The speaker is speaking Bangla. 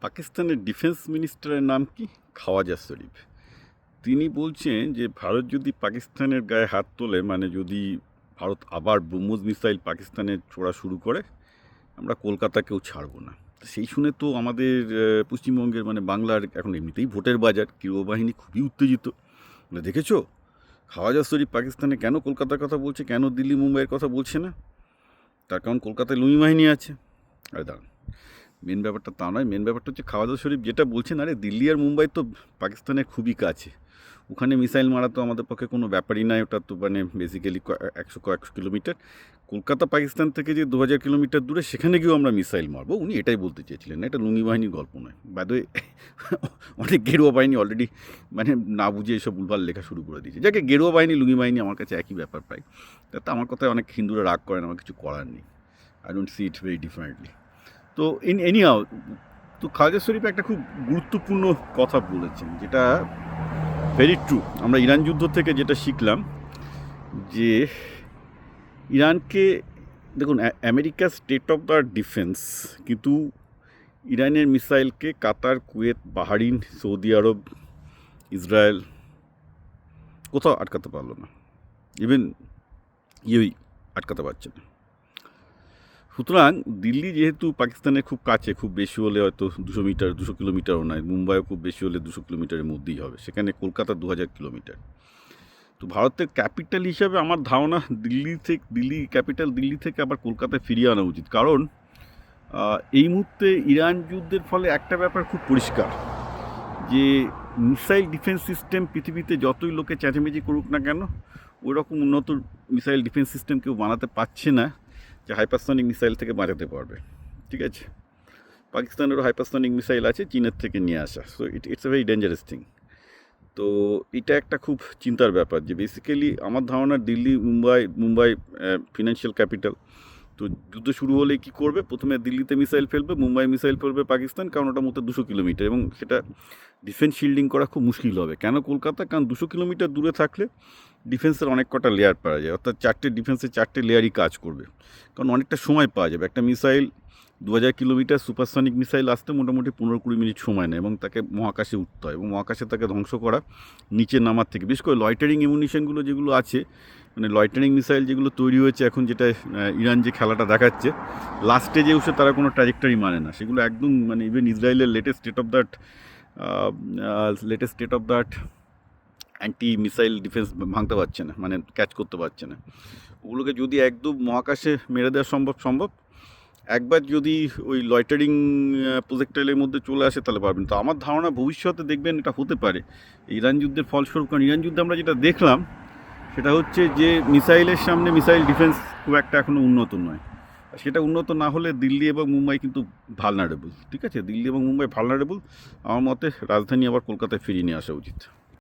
পাকিস্তানের ডিফেন্স মিনিস্টারের নাম কি? খাওয়াজা শরীফ। তিনি বলছেন যে ভারত যদি পাকিস্তানের গায়ে হাত তোলে, মানে যদি ভারত আবার ব্রহ্মোস মিসাইল পাকিস্তানে ছোড়া শুরু করে, আমরা কলকাতাকেও ছাড়ব না। সেই শুনে তো আমাদের পশ্চিমবঙ্গের মানে বাংলার এখন এমনিতেই ভোটের বাজার, গৃহবাহিনী খুবই উত্তেজিত। মানে দেখেছো খাওয়াজা শরীফ পাকিস্তানে কেন কলকাতার কথা বলছে, কেন দিল্লি মুম্বাইয়ের কথা বলছে না? তার কারণ কলকাতায় লুমি বাহিনী আছে। আরে দাঁড়ান, মেন ব্যাপারটা তা নয়, মেন ব্যাপারটা হচ্ছে খাওয়াজা শরীফ যেটা বলছেন, আরে দিল্লি আর মুম্বাই তো পাকিস্তানের খুবই কাছে, ওখানে মিসাইল মারা তো আমাদের পক্ষে কোনো ব্যাপারই নয়, ওটা তো মানে বেসিক্যালি কয়েকশো কিলোমিটার। কলকাতা পাকিস্তান থেকে যে 2000 কিলোমিটার দূরে, সেখানে গিয়েও আমরা মিসাইল মারবো, উনি এটাই বলতে চেয়েছিলেন। এটা লুঙ্গি বাহিনীর গল্প নয় বাদ। অনেক গেরুয়া বাহিনী অলরেডি মানে না বুঝে এসব ভুলভাল লেখা শুরু করে দিয়েছে। যাকে গেরুয়া বাহিনী লুঙ্গি বাহিনী আমার কাছে একই ব্যাপার প্রায়। তাতে আমার কথায় অনেক হিন্দুরা রাগ করেন, আমার কিছু করার নেই। I don't see it very differently. তো এনিহাও, তো খাওয়াজা শরীফ একটা খুব গুরুত্বপূর্ণ কথা বলেছেন, যেটা ভেরি ট্রু। আমরা ইরান যুদ্ধ থেকে যেটা শিখলাম যে ইরানকে দেখুন, America state of the defence, কিন্তু ইরানের মিসাইলকে কাতার, কুয়েত, বাহারিন, সৌদি আরব, ইসরায়েল কোথাও আটকাতে পারলো না। ইভেন ইউই আটকাতে পারছে না। সুতরাং দিল্লি যেহেতু পাকিস্তানের খুব কাছে, খুব বেশি হলে হয়তো 200 কিলোমিটারও নয়, মুম্বাইও খুব বেশি হলে 200 কিলোমিটারের মধ্যেই হবে, সেখানে কলকাতা 2000 কিলোমিটার। তো ভারতের ক্যাপিটাল হিসাবে আমার ধারণা দিল্লি ক্যাপিটাল দিল্লি থেকে আবার কলকাতায় ফিরিয়ে আনা উচিত। কারণ এই মুহূর্তে ইরান যুদ্ধের ফলে একটা ব্যাপার খুব পরিষ্কার, যে মিসাইল ডিফেন্স সিস্টেম পৃথিবীতে যতই লোকে চেঁচামেচি করুক না কেন, ওই রকম উন্নত মিসাইল ডিফেন্স সিস্টেম কেউ বানাতে পারছে না যে হাইপারসনিক মিসাইল থেকে বাঁচাতে পারবে। ঠিক আছে, পাকিস্তানেরও হাইপারসনিক মিসাইল আছে, চীনের থেকে নিয়ে আসা। So it's a very dangerous thing. তো এটা একটা খুব চিন্তার ব্যাপার যে বেসিক্যালি আমার ধারণা দিল্লি মুম্বাই ফিনান্সিয়াল ক্যাপিটাল। তো যুদ্ধ শুরু হলে কি করবে, প্রথমে দিল্লিতে মিসাইল ফেলবে, মুম্বাই মিসাইল ফেলবে পাকিস্তান, কারণ ওটা মতো 200 কিলোমিটার, এবং সেটা ডিফেন্স শিল্ডিং করা খুব মুশকিল হবে। কেন কলকাতা? কারণ 200 কিলোমিটার দূরে থাকলে ডিফেন্সের অনেক কটা লেয়ার পাওয়া যায়, অর্থাৎ ডিফেন্সের 4টে লেয়ারই কাজ করবে, কারণ অনেকটা সময় পাওয়া যাবে। একটা মিসাইল 2000 কিলোমিটার সুপারসনিক মিসাইল আসতে মোটামুটি 15-20 মিনিট সময় নেয়, এবং তাকে মহাকাশে উঠতে হয়, এবং মহাকাশে তাকে ধ্বংস করা নিচে নামার থেকে, বিশেষ করে লয়টারিং ইমিউনিশনগুলো যেগুলো আছে, মানে লয়টারিং মিসাইল যেগুলো তৈরি হয়েছে এখন, যেটা ইরান যে খেলাটা দেখাচ্ছে, লাস্ট স্টেজে এসে তারা কোনো ট্র্যাজেক্টরি মানে না, সেগুলো একদম মানে ইভেন ইসরায়েলের latest state of that anti missile defence ভাঙতে পারছে না, মানে ক্যাচ করতে পারছে না। ওগুলোকে যদি একদম মহাকাশে মেরে দেওয়া সম্ভব। একবার যদি ওই লয়টারিং প্রজেক্টাইলের মধ্যে চলে আসে তাহলে পারবেন। তো আমার ধারণা ভবিষ্যতে দেখবেন এটা হতে পারে ইরান যুদ্ধের ফলস্বরূপ। কারণ ইরান যুদ্ধে আমরা যেটা দেখলাম সেটা হচ্ছে যে মিসাইলের সামনে মিসাইল ডিফেন্স খুব একটা এখনও উন্নত নয়। সেটা উন্নত না হলে দিল্লি এবং মুম্বাই কিন্তু ভালনারেবল। ঠিক আছে, দিল্লি এবং মুম্বাই ভালনারেবল। আমার মতে রাজধানী আবার কলকাতায় ফিরিয়ে নিয়ে আসা উচিত।